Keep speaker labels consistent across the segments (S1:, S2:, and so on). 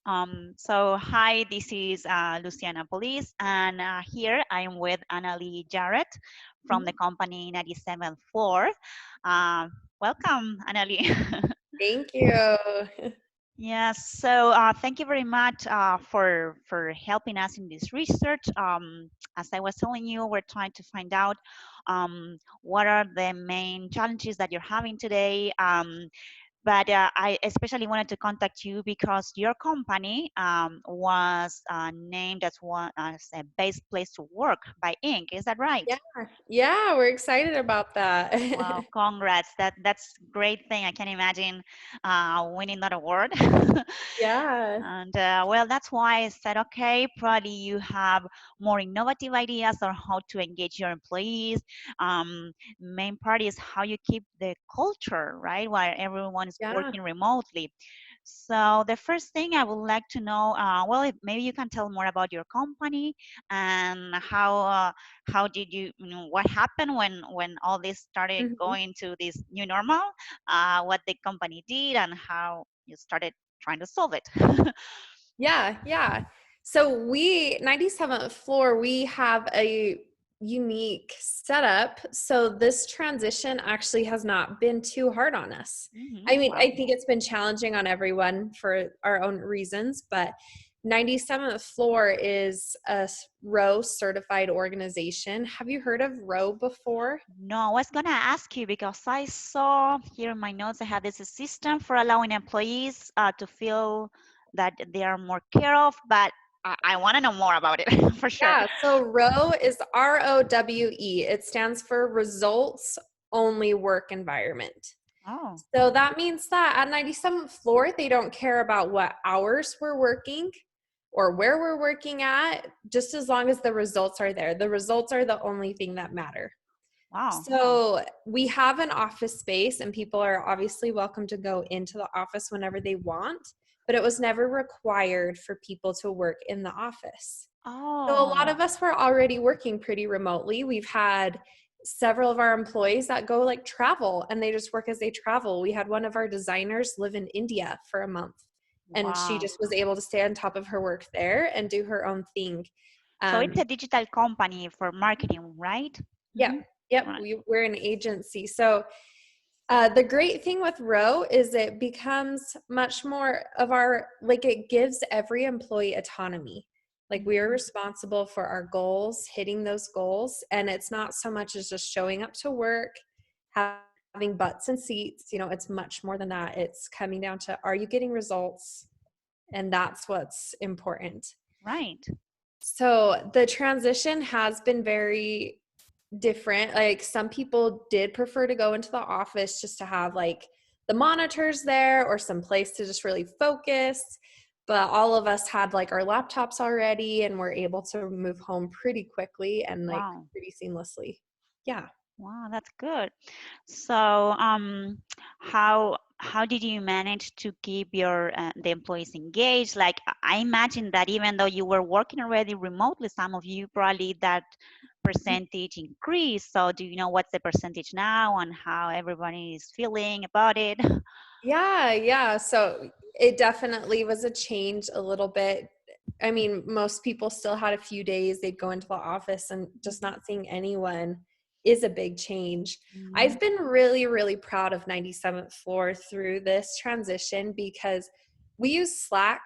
S1: So hi, this is Luciana Police, and here I am with Annalee Jarrett from the
S2: Mhm.
S1: company 97th Floor. Uh, Welcome, Annalee.
S2: Thank you.
S1: Yes, so thank you very much for helping us in this research. As I was telling you, we're trying to find out what are the main challenges that you're having today. But I especially wanted to contact you because your company was named as one as a best place to work by Inc. Is that right?
S2: Yeah, yeah, we're excited about that.
S1: Well, congrats. That's great thing. I can imagine winning that award.
S2: Yeah.
S1: And well, that's why I said, okay, probably you have more innovative ideas on how to engage your employees. Main part is how you keep the culture, right, while everyone is
S2: Yeah.
S1: working remotely. So the first thing I would like to know, well, if maybe you can tell more about your company and how did what happened when all this started
S2: Mhm.
S1: going to this new normal, what the company did and how you started trying to solve it.
S2: Yeah, yeah. So 97th floor, we have a unique setup. So this transition actually has not been too hard on us. I mean, I
S1: Wow.
S2: think it's been challenging on everyone for our own reasons, but 97th floor is a Row certified organization. Have you heard of Row before?
S1: No, I was gonna ask you because I saw here in my notes I had this system for allowing employees to feel that they are more care of, but I want to know more about it for sure.
S2: Yeah, so ROWE is ROWE. It stands for Results Only Work Environment.
S1: Oh,
S2: So that means that at 97th floor, they don't care about what hours we're working or where we're working at, just as long as the results are there. The results are the only thing that matter.
S1: wow.
S2: So we have an office space, and people are obviously welcome to go into the office whenever they want, but it was never required for people to work in the office. So a lot
S1: Oh,
S2: of us were already working pretty remotely. We've had several of our employees that go like travel and they just work as they travel. We had one of our designers live in India for a month and she
S1: wow.
S2: just was able to stay on top of her work there and do her own thing.
S1: So it's a
S2: Um,
S1: digital company for marketing, right?
S2: yeah,
S1: Mm-hmm.
S2: yep,
S1: Right.
S2: we're an agency. So the great thing with Row is it becomes much more of our, like it gives every employee autonomy. Like we are
S1: Mhm.
S2: responsible for our goals, hitting those goals. And it's not so much as just showing up to work, having butts and seats. It's much more than that. It's coming down to, are you getting results? And that's what's important.
S1: Right.
S2: So the transition has been very different. Like some people did prefer to go into the office just to have like the monitors there or some place to just really focus. But all of us had like our laptops already and were able to move home pretty quickly and like
S1: Wow.
S2: pretty seamlessly. Yeah.
S1: Wow, that's good. So, how did you manage to keep your the employees engaged? Like, I imagine that even though you were working already remotely, some of you probably that percentage increased. So, do you know what's the percentage now and how everybody is feeling about it?
S2: Yeah, yeah. So it definitely was a change a little bit. I mean, most people still had a few days they'd go into the office and just not seeing anyone is a big change.
S1: Mhm.
S2: I've been really, really proud of 97th floor through this transition because we use Slack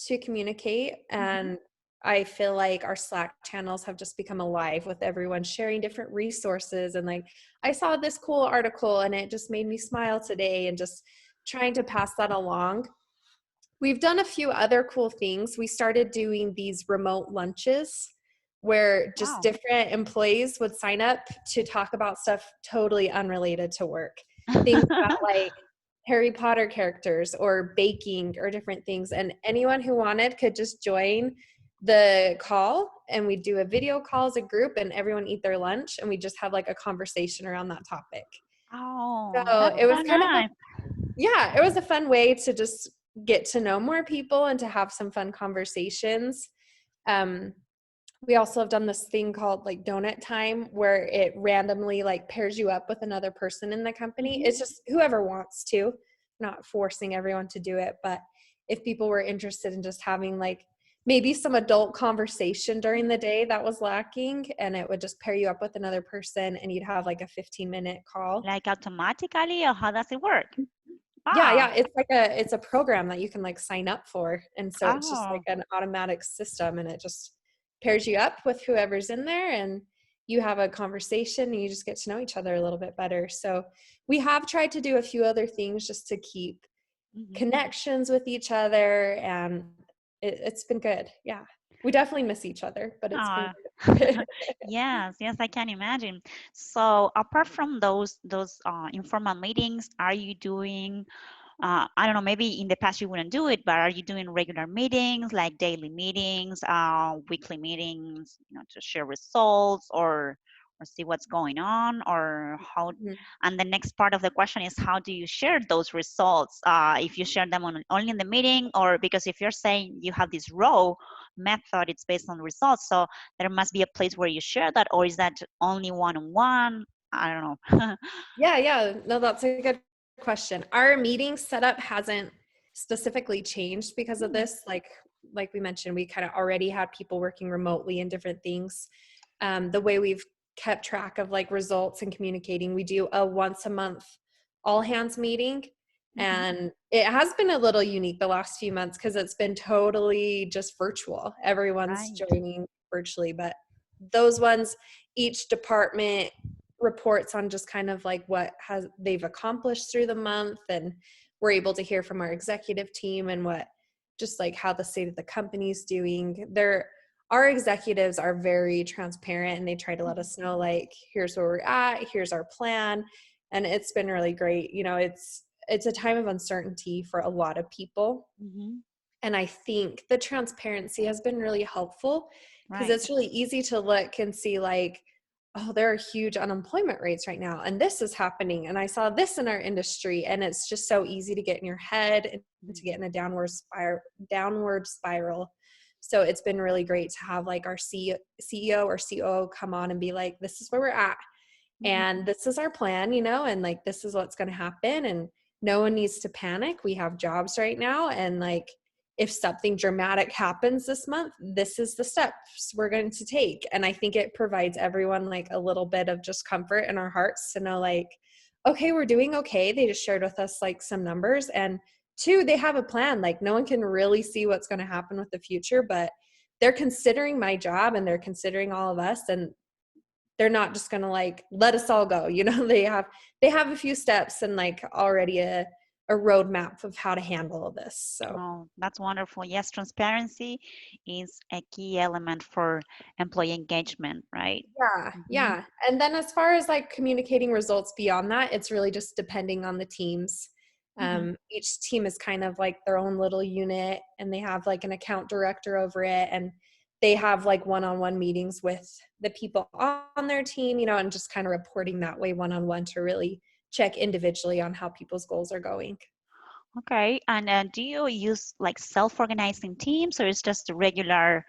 S2: to communicate,
S1: Mhm.
S2: and I feel like our Slack channels have just become alive with everyone sharing different resources and like I saw this cool article and it just made me smile today and just trying to pass that along. We've done a few other cool things. We started doing these remote lunches where just
S1: Wow.
S2: different employees would sign up to talk about stuff totally unrelated to work. Things about like Harry Potter characters or baking or different things. And anyone who wanted could just join the call and we do a video call as a group and everyone eat their lunch and we just have like a conversation around that topic.
S1: Oh,
S2: So
S1: that's
S2: it
S1: so
S2: was kind of a
S1: nice.
S2: yeah, it was a fun way to just get to know more people and to have some fun conversations. Um, we also have done this thing called like donut time where it randomly like pairs you up with another person in the company.
S1: Mhm.
S2: It's just whoever wants to, not forcing everyone to do it, but if people were interested in just having like maybe some adult conversation during the day that was lacking, and it would just pair you up with another person and you'd have like a 15-minute call.
S1: Like automatically, or how does it work?
S2: Yeah,
S1: Ah,
S2: it's a program that you can like sign up for. And so it's just like
S1: oh.
S2: an automatic system, and it just pairs you up with whoever's in there, and you have a conversation and you just get to know each other a little bit better. So we have tried to do a few other things just to keep
S1: Mhm.
S2: connections with each other, and it's been good. Yeah. We definitely miss each other, but it's been
S1: Ah,
S2: good.
S1: yes, yes, I can imagine. So apart from those informal meetings, are you doing I don't know, maybe in the past you wouldn't do it, but are you doing regular meetings, like daily meetings, weekly meetings, to share results or see what's going on, or how? And the next part of the question is, how do you share those results? If you share them only in the meeting, or because if you're saying you have this raw method, it's based on results, so there must be a place where you share that, or is that only one-on-one? I don't know.
S2: Yeah. No, that's a good question. Our meeting setup hasn't specifically changed because of
S1: Hmm.
S2: this. Like we mentioned, we kind of already had people working remotely and different things. The way we've kept track of like results and communicating, we do a once a month all hands meeting.
S1: Hmm.
S2: And it has been a little unique the last few months because it's been totally just virtual. Everyone's
S1: Right.
S2: joining virtually, but those ones, each department reports on just kind of like what has they've accomplished through the month, and we're able to hear from our executive team and what just like how the state of the company's doing. Our executives are very transparent, and they try to let us know like here's where we're at, here's our plan, and it's been really great. It's a time of uncertainty for a lot of people,
S1: Hmm.
S2: and I think the transparency has been really helpful because
S1: Right.
S2: it's really easy to look and see like, oh, there are huge unemployment rates right now, and this is happening, and I saw this in our industry, and it's just so easy to get in your head and to get in a downward spiral. So it's been really great to have like our CEO or COO come on and be like, this is where we're at,
S1: Mhm.
S2: and this is our plan, and like this is what's going to happen, and no one needs to panic. We have jobs right now, and like if something dramatic happens this month, this is the steps we're going to take. And I think it provides everyone like a little bit of just comfort in our hearts to know like, okay, we're doing okay. They just shared with us like some numbers, and two, they have a plan. Like no one can really see what's going to happen with the future, but they're considering my job and they're considering all of us, and they're not just going to like let us all go. They have a few steps and like already a roadmap of how to handle this. So
S1: Oh, that's wonderful. Yes, transparency is a key element for employee engagement, right?
S2: yeah,
S1: Hmm.
S2: yeah. And then as far as like communicating results beyond that, it's really just depending on the teams.
S1: Hmm.
S2: Each team is kind of like their own little unit, and they have like an account director over it, and they have like one-on-one meetings with the people on their team, and just kind of reporting that way one-on-one to really check individually on how people's goals are going.
S1: Okay. And do you use like self-organizing teams, or is just a regular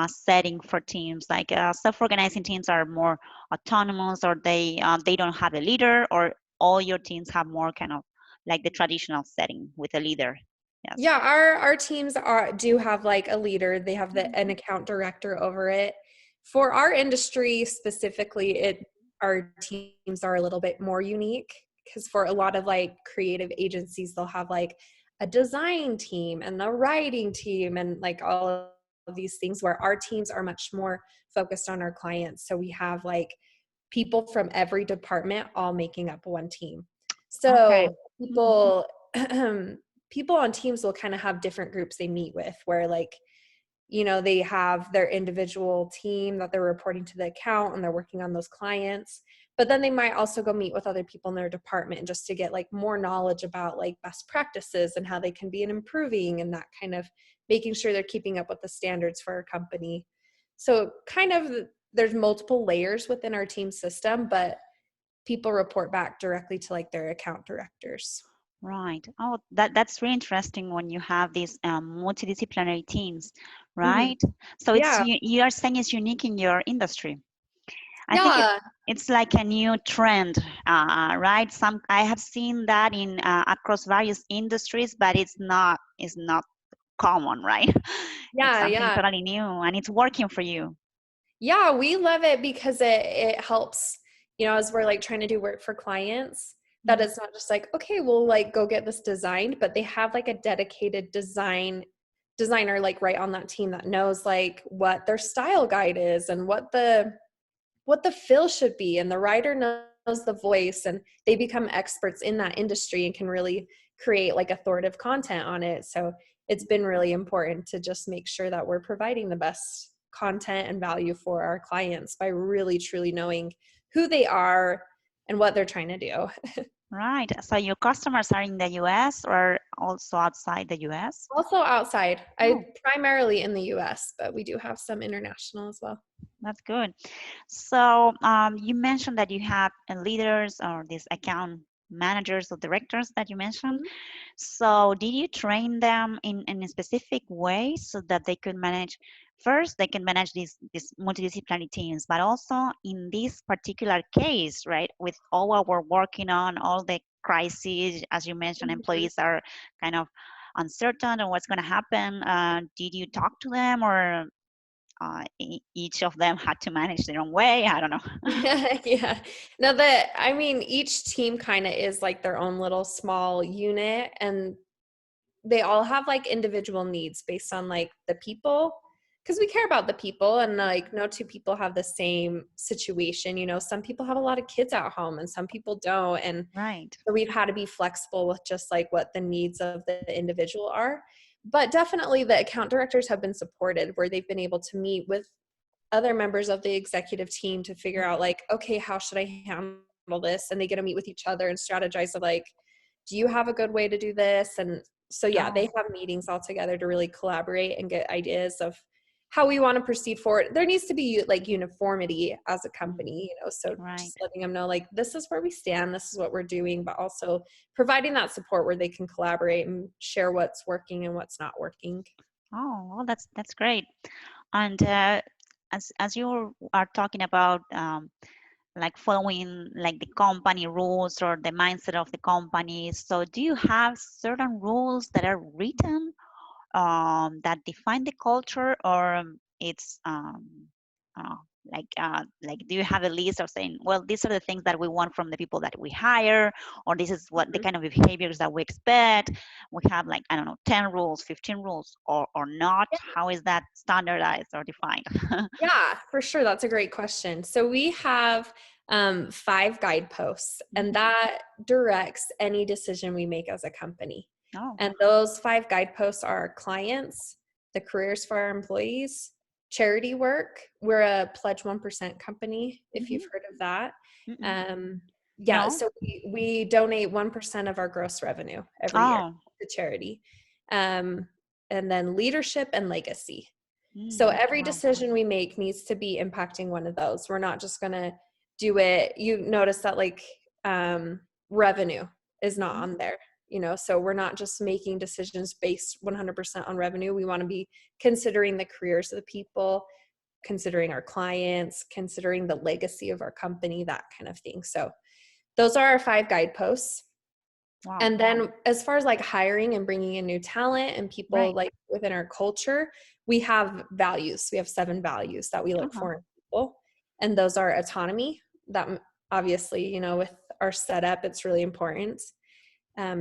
S1: setting for teams? Like self-organizing teams are more autonomous, or they don't have a leader, or all your teams have more kind of like the traditional setting with a leader? Yes.
S2: Yeah, our teams do have like a leader. They have an
S1: Mhm.
S2: account director over it. For our industry specifically, our teams are a little bit more unique because for a lot of like creative agencies, they'll have like a design team and a writing team and like all of these things, where our teams are much more focused on our clients. So we have like people from every department all making up one team.
S1: Okay.
S2: So
S1: Mhm.
S2: people on teams will kind of have different groups they meet with, where like they have their individual team that they're reporting to the account and they're working on those clients, but then they might also go meet with other people in their department just to get like more knowledge about like best practices and how they can be improving, and that kind of making sure they're keeping up with the standards for our company. So kind of there's multiple layers within our team system, but people report back directly to like their account directors.
S1: Right. Oh, that's really interesting when you have these multidisciplinary teams,
S2: Hmm.
S1: right? So
S2: Yeah.
S1: you are saying it's unique in your industry. I think
S2: Yeah.
S1: it's like a new trend, right? I have seen that in across various industries, but it's not common, right? It's
S2: Yeah,
S1: something
S2: yeah.
S1: totally new and it's working for you.
S2: Yeah, we love it because it helps, as we're like trying to do work for clients, that
S1: Mhm.
S2: it's not just like, okay, we'll like go get this designed, but they have like a dedicated designer like right on that team that knows like what their style guide is and what the fill should be, and the writer knows the voice, and they become experts in that industry and can really create like authoritative content on it. So it's been really important to just make sure that we're providing the best content and value for our clients by really truly knowing who they are and what they're trying to do.
S1: Right. So your customers are in the US or also outside the US?
S2: Also outside,
S1: Oh,
S2: I primarily in the US, but we do have some international as well.
S1: that's good. So you mentioned that you have leaders or these account managers or directors that you mentioned.
S2: Mhm.
S1: So did you train them in a specific way so that they could manage first they can manage these multidisciplinary teams, but also in this particular case, right, with all what we're working on, all the crises, as you mentioned,
S2: Mhm.
S1: employees are kind of uncertain on what's going to happen. Did you talk to them or each of them had to manage their own way? I don't know.
S2: Yeah. No, I mean, each team kind of is like their own little small unit, and they all have like individual needs based on like the people, because we care about the people, and like no two people have the same situation. Some people have a lot of kids at home and some people don't. And
S1: Right.
S2: so we've had to be flexible with just like what the needs of the individual are. But definitely the account directors have been supported where they've been able to meet with other members of the executive team to figure out like, okay, how should I handle this? And they get to meet with each other and strategize of like, do you have a good way to do this? And so, yeah,
S1: Oh,
S2: they have meetings all together to really collaborate and get ideas of how we want to proceed forward. There needs to be like uniformity as a
S1: mm,
S2: company, so
S1: right.
S2: just letting them know like, this is where we stand, this is what we're doing, but also providing that support where they can collaborate and share what's working and what's not working.
S1: Oh, well, that's great. And as you are talking about like following like the company rules or the mindset of the company, so do you have certain rules that are written that define the culture, or it's uh, like do you have a list of saying, well, these are the things that we want from the people that we hire, or this is what the
S2: Mhm.
S1: kind of behaviors that we expect? We have like, I don't know, 10 rules, 15 rules, or not? How is that standardized or defined?
S2: Yeah, for sure. That's a great question. So we have 5 guideposts, and
S1: Mhm.
S2: that directs any decision we make as a company.
S1: Oh.
S2: And those 5 guideposts are our clients, the careers for our employees, charity work. We're a Pledge 1% company, if you've
S1: Mhm.
S2: heard of that.
S1: Mm-mm.
S2: Um, yeah,
S1: No.
S2: so we donate 1% of our gross revenue every year
S1: Oh.
S2: to charity. Um, and then leadership and legacy. So
S1: Mm.
S2: every
S1: Wow.
S2: decision we make needs to be impacting one of those. We're not just going to do it. You notice that like revenue is not
S1: Mhm.
S2: on there, so we're not just making decisions based 100% on revenue. We want to be considering the careers of the people, considering our clients, considering the legacy of our company, that kind of thing. So those are our 5 guideposts.
S1: Wow.
S2: And then as far as like hiring and bringing in new talent and people
S1: Right.
S2: like within our culture, we have values. We have 7 values that we look
S1: Uh-huh.
S2: for in people. And those are autonomy. That obviously, with our setup, it's really important.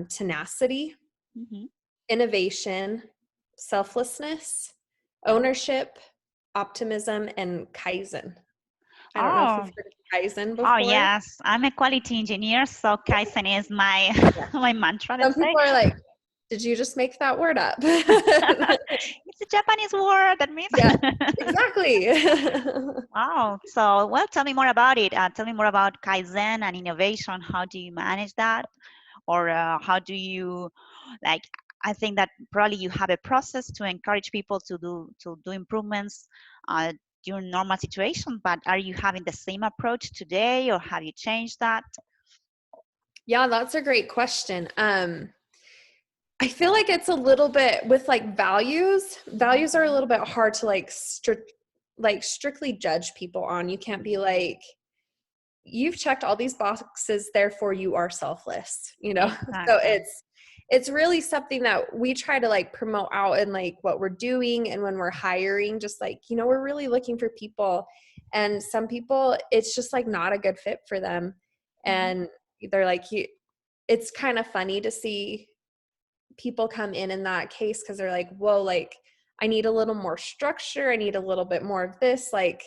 S2: Tenacity,
S1: Mhm.
S2: innovation, selflessness, ownership, optimism, and Kaizen. I don't know if you've
S1: Oh.
S2: heard of Kaizen
S1: Oh
S2: before.
S1: yes, I'm a quality engineer, so Kaizen is my
S2: Yeah.
S1: my mantra,
S2: Some
S1: let's say.
S2: people are like, did you just make that word up?
S1: It's a Japanese word that means.
S2: Yeah, exactly.
S1: Wow. So, well, tell me more about it. Tell me more about Kaizen and innovation. How do you manage that, or how do you, like? I think that probably you have a process to encourage people to do improvements uh, during normal situations. But are you having the same approach today, or have you changed that?
S2: Yeah, that's a great question. I feel like it's a little bit with like values.
S1: Mhm.
S2: Values are a little bit hard to like strictly judge people on. You can't be like, you've checked all these boxes, therefore you are selfless. So
S1: Exactly.
S2: it's really something that we try to like promote out in like what we're doing. And when we're hiring, just like, we're really looking for people, and some people, it's just like not a good fit for them.
S1: Mhm.
S2: And they're like, it's kind of funny to see people come in that case, because they're like, whoa, like I need a little more structure, I need a little bit more of this, like,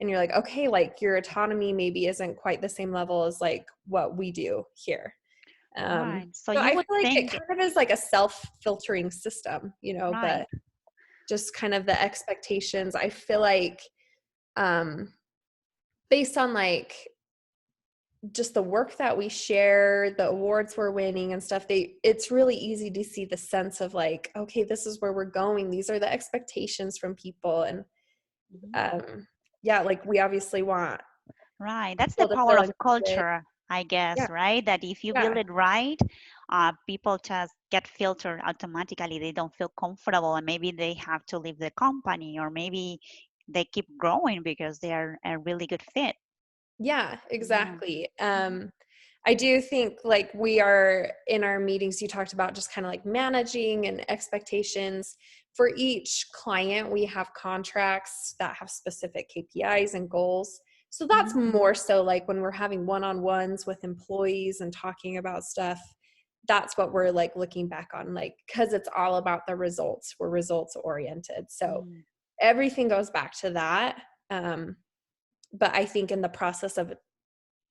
S2: and you're like, okay, like your autonomy maybe isn't quite the same level as like what we do here.
S1: Right. So
S2: So
S1: you
S2: I feel
S1: would
S2: like it
S1: think,
S2: kind of is like a self-filtering system,
S1: right.
S2: but just kind of the expectations, I feel like, um based on like just the work that we share, the awards we're winning and stuff, it's really easy to see the sense of like, okay, this is where we're going. These are the expectations from people. And
S1: Mhm.
S2: um, yeah, like we obviously want
S1: Right. That's the
S2: people to
S1: power
S2: feel
S1: of
S2: included.
S1: culture, I
S2: Yeah.
S1: guess, right? That if you build
S2: Yeah.
S1: it right, people just get filtered automatically. They don't feel comfortable and maybe they have to leave the company or maybe they keep growing because they are a really good fit.
S2: Yeah,
S1: Yeah.
S2: exactly.
S1: Mhm.
S2: I do think like we are in our meetings, you talked about just kind of like managing and expectations. For each client, we have contracts that have specific KPIs and goals. So that's
S1: Mhm.
S2: more so like when we're having one-on-ones with employees and talking about stuff, that's what we're like looking back on, like, because it's all about the results. We're results oriented. So
S1: Mm.
S2: everything goes back to that. Um, but I think in the process of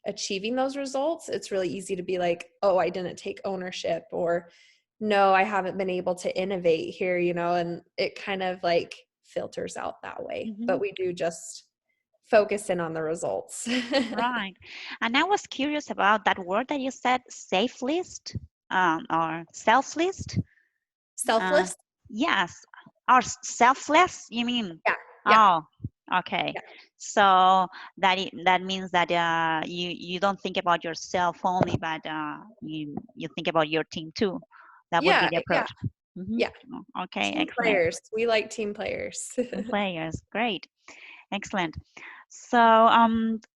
S2: achieving those results, it's really easy to be like, oh, I didn't take ownership, or no, I haven't been able to innovate here, and it kind of like filters out that way. But
S1: Mhm.
S2: we do just focus in on the results.
S1: Right. And I was curious about that word that you said, safe list, or self list. Uh,
S2: Selfless.
S1: yes, or selfless, you mean?
S2: Yeah. Yeah.
S1: Oh, okay.
S2: Yeah.
S1: So that means that you don't think about yourself only, but you think about your team too. That would be
S2: Yeah.
S1: the
S2: Yeah.
S1: approach. Hmm.
S2: Yeah.
S1: Okay,
S2: Team
S1: excellent.
S2: players. We like team players.
S1: Team players, great. Excellent. So,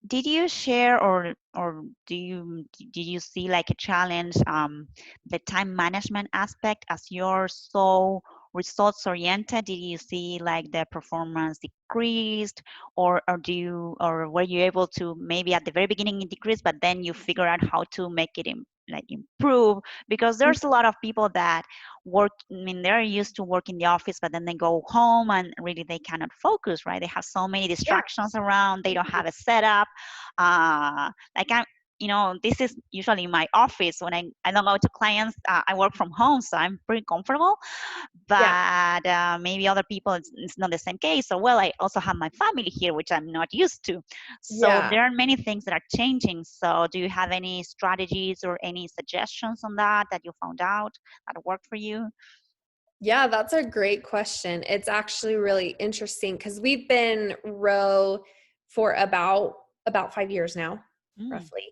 S1: did you share or did you see like a challenge, the time management aspect as you're so results oriented? Did you see like the performance decreased, or were you able to maybe at the very beginning it decreased, but then you figure out how to make it like improve? Because there's a lot of people that work, I mean, they're used to work in the office, but then they go home and really they cannot focus, right? They have so many
S2: Yeah.
S1: distractions around, they don't have a setup. Like this is usually my office. When I don't go to clients, I work from home, so I'm pretty comfortable.
S2: Yeah.
S1: But maybe other people, it's not the same case. So, well, I also have my family here, which I'm not used to. So
S2: Yeah.
S1: there are many things that are changing. So do you have any strategies or any suggestions on that you found out that worked for you?
S2: Yeah, that's a great question. It's actually really interesting because we've been Row for about 5 years now,
S1: Mm,
S2: roughly.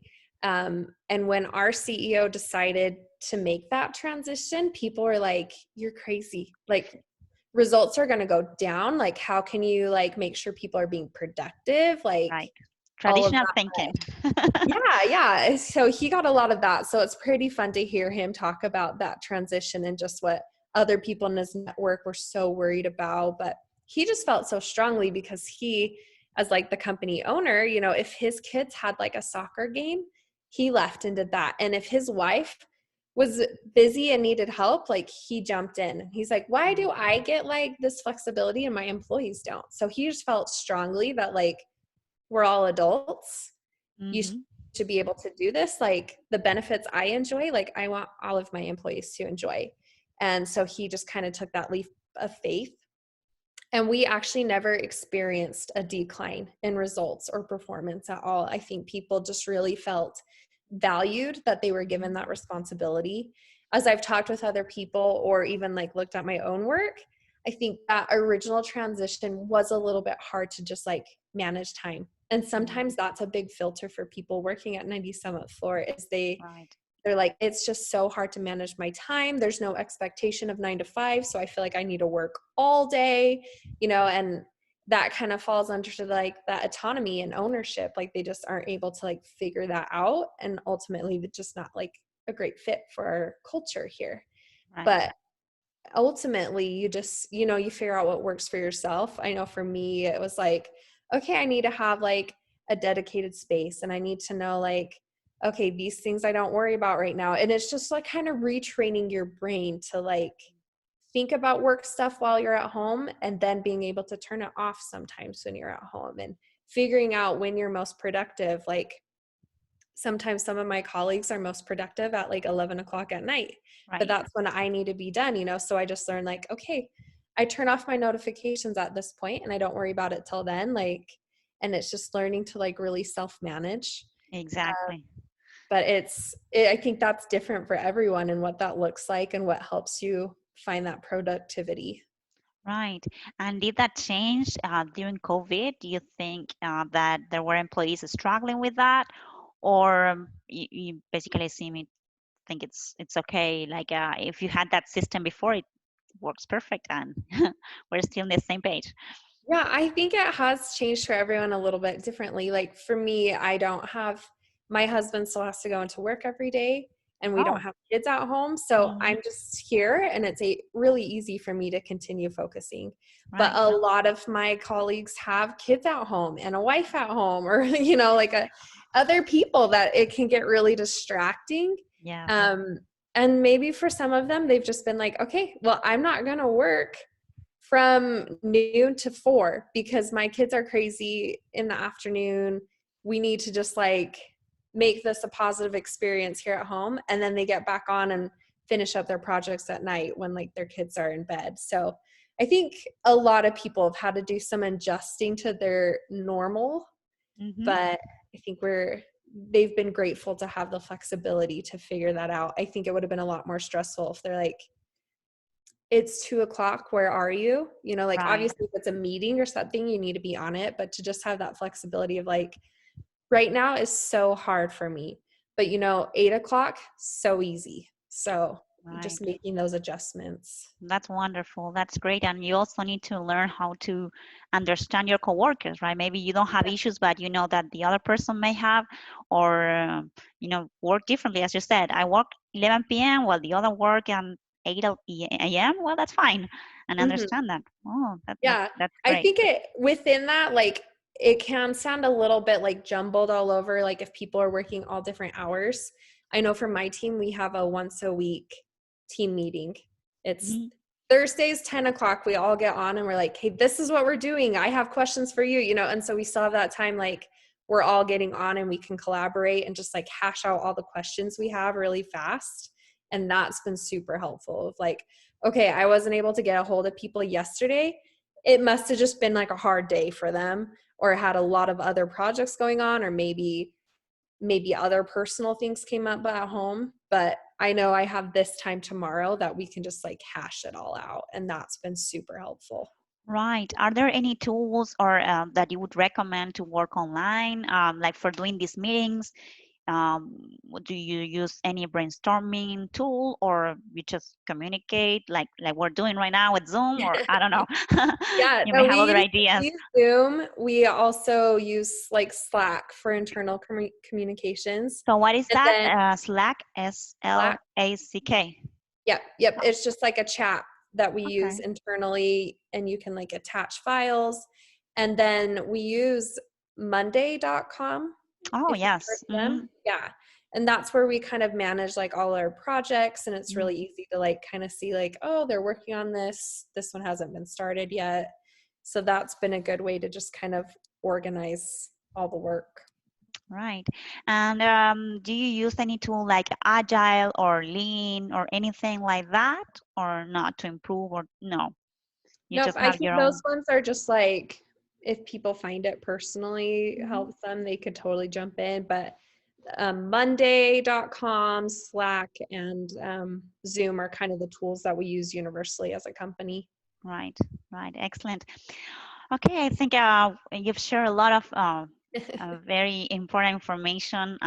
S2: And when our CEO decided to make that transition, people were like, "You're crazy! Like, results are going to go down. Like, how can you like make sure people are being productive? Like,
S1: right.
S2: all of
S1: Traditional
S2: that."
S1: thinking.
S2: Yeah, yeah. So he got a lot of that. So it's pretty fun to hear him talk about that transition and just what other people in his network were so worried about. But he just felt so strongly because he, as like the company owner, if his kids had like a soccer game, he left and did that. And if his wife was busy and needed help, like he jumped in. He's like, why do I get like this flexibility and my employees don't? So he just felt strongly that like we're all adults, you
S1: Mm-hmm.
S2: should be able to do this. Like the benefits I enjoy, like I want all of my employees to enjoy. And so he just kind of took that leap of faith. And we actually never experienced a decline in results or performance at all. I think people just really felt valued, that they were given that responsibility. As I've talked with other people or even like looked at my own work, I think that original transition was a little bit hard to just like manage time. And
S1: Mm-hmm.
S2: sometimes that's a big filter for people working at 90 Summit Floor is
S1: Right.
S2: they're like, it's just so hard to manage my time. There's no expectation of 9 to 5. So I feel like I need to work all day, and that kind of falls under to like that autonomy and ownership. Like they just aren't able to like figure that out. And ultimately, it's just not like a great fit for our culture here.
S1: Right.
S2: But ultimately, you just, you figure out what works for yourself. I know for me, it was like, okay, I need to have like a dedicated space, and I need to know like, okay, these things I don't worry about right now. And it's just like kind of retraining your brain to like think about work stuff while you're at home, and then being able to turn it off sometimes when you're at home, and figuring out when you're most productive. Like sometimes some of my colleagues are most productive at like 11 o'clock at night, but
S1: Right.
S2: that's when I need to be done. So I just learned like, okay, I turn off my notifications at this point and I don't worry about it till then. Like, and it's just learning to like really self manage.
S1: Exactly.
S2: But I think that's different for everyone, and what that looks like and what helps you find that productivity.
S1: Right. And did that change during COVID? Do you think that there were employees struggling with that, or you basically seem it think it's okay? Like if you had that system before, it works perfect, and we're still on the same page.
S2: Yeah, I think it has changed for everyone a little bit differently. Like for me, I don't have my husband still has to go into work every day, and we don't
S1: Oh.
S2: have kids at home. So
S1: Hmm.
S2: I'm just here, and it's really easy for me to continue focusing. But
S1: Right.
S2: a lot of my colleagues have kids at home and a wife at home, or like other people, that it can get really distracting.
S1: Yes.
S2: Um, and maybe for some of them, they've just been like, okay, well, I'm not going to work from noon to 4 because my kids are crazy in the afternoon. We need to just like make this a positive experience here at home. And then they get back on and finish up their projects at night when like their kids are in bed. So I think a lot of people have had to do some adjusting to their normal,
S1: Hmm.
S2: but I think they've been grateful to have the flexibility to figure that out. I think it would have been a lot more stressful if they're like, it's 2 o'clock, where are you? Like
S1: Right.
S2: obviously if it's a meeting or something, you need to be on it, but to just have that flexibility of like, right now is so hard for me, but 8 o'clock, so easy. So just
S1: Right.
S2: making those adjustments.
S1: That's wonderful. That's great. And you also need to learn how to understand your coworkers, right? Maybe you don't have issues, but you know that the other person may have, or work differently. As you said, I work 11 p.m. while the other work at 8 a.m. Well, that's fine, and
S2: Mhm.
S1: understand that. Oh,
S2: Yeah.
S1: that's
S2: I
S1: great.
S2: think within that, like it can sound a little bit like jumbled all over, like if people are working all different hours. I know for my team, we have a once a week team meeting. It's
S1: Mhm.
S2: Thursdays, 10 o'clock. We all get on and we're like, hey, this is what we're doing. I have questions for you. And so we still have that time, like we're all getting on and we can collaborate and just like hash out all the questions we have really fast. And that's been super helpful of like, okay, I wasn't able to get a hold of people yesterday. It must have just been like a hard day for them, or had a lot of other projects going on, or maybe other personal things came up at home. But I know I have this time tomorrow that we can just like hash it all out, and that's been super helpful.
S1: Right. Are there any tools or that you would recommend to work online, like for doing these meetings? Do you use any brainstorming tool, or you just communicate like we're doing right now with Zoom, or I don't know.
S2: Yeah,
S1: You may
S2: no,
S1: have other
S2: we
S1: ideas.
S2: use Zoom. We also use like Slack for internal communications.
S1: So what is
S2: And
S1: that?
S2: then
S1: Slack,
S2: Slack,
S1: SLACK.
S2: yep. It's just like a chat that we use
S1: Okay.
S2: internally, and you can like attach files. And then we use monday.com,
S1: Oh,
S2: if you've heard
S1: yes.
S2: of them. Yeah. And that's where we kind of manage like all our projects. And it's
S1: Mhm.
S2: really easy to like kind of see like, oh, they're working on this. This one hasn't been started yet. So that's been a good way to just kind of organize all the work.
S1: Right. And do you use any tool like Agile or Lean or anything like that, or not to improve, or no? You
S2: Nope.
S1: just
S2: I
S1: have
S2: think
S1: your
S2: those
S1: own.
S2: ones are just like, if people find it personally
S1: Mhm.
S2: helps them, they could totally jump in. But Monday.com, Slack, and Zoom are kind of the tools that we use universally as a company.
S1: Right, right. Excellent. Okay, I think you've shared a lot of very important information.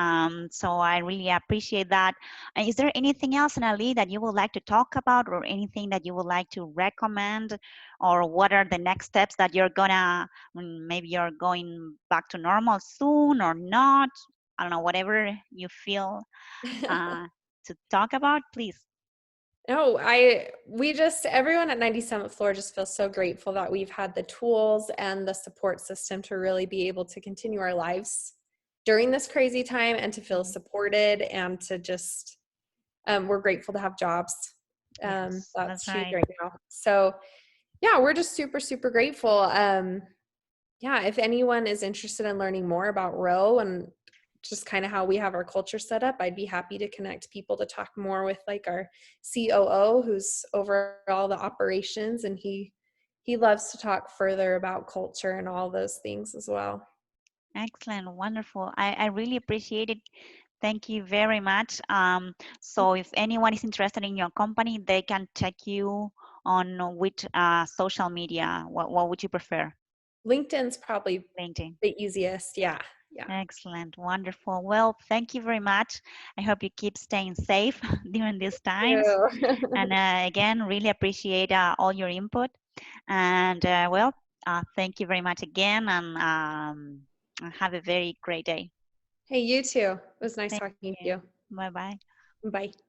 S1: So I really appreciate that. Is there anything else, Annalee, that you would like to talk about, or anything that you would like to recommend, or what are the next steps that you're gonna, maybe you're going back to normal soon or not? I don't know, whatever you feel uh, to talk about, please.
S2: No, everyone at 97th Floor just feels so grateful that we've had the tools and the support system to really be able to continue our lives during this crazy time and to feel
S1: Mhm.
S2: supported and to just, we're grateful to have jobs.
S1: Yes,
S2: That's
S1: that's
S2: huge
S1: right.
S2: right now. So yeah, we're just super, super grateful. Yeah, if anyone is interested in learning more about Row and just kind of how we have our culture set up, I'd be happy to connect people to talk more with like our COO who's over all the operations, and he loves to talk further about culture and all those things as well.
S1: Excellent, wonderful. I really appreciate it. Thank you very much. So if anyone is interested in your company, they can check you on which social media. What would you prefer?
S2: LinkedIn's probably
S1: LinkedIn.
S2: the easiest. Yeah. Yeah.
S1: Excellent, wonderful. Well, thank you very much. I hope you keep staying safe during these times.
S2: You.
S1: And again, really appreciate all your input. And thank you very much again, and have a very great day.
S2: Hey, you too. It was nice
S1: Thank
S2: talking to
S1: you.
S2: you.
S1: Bye bye.
S2: Bye.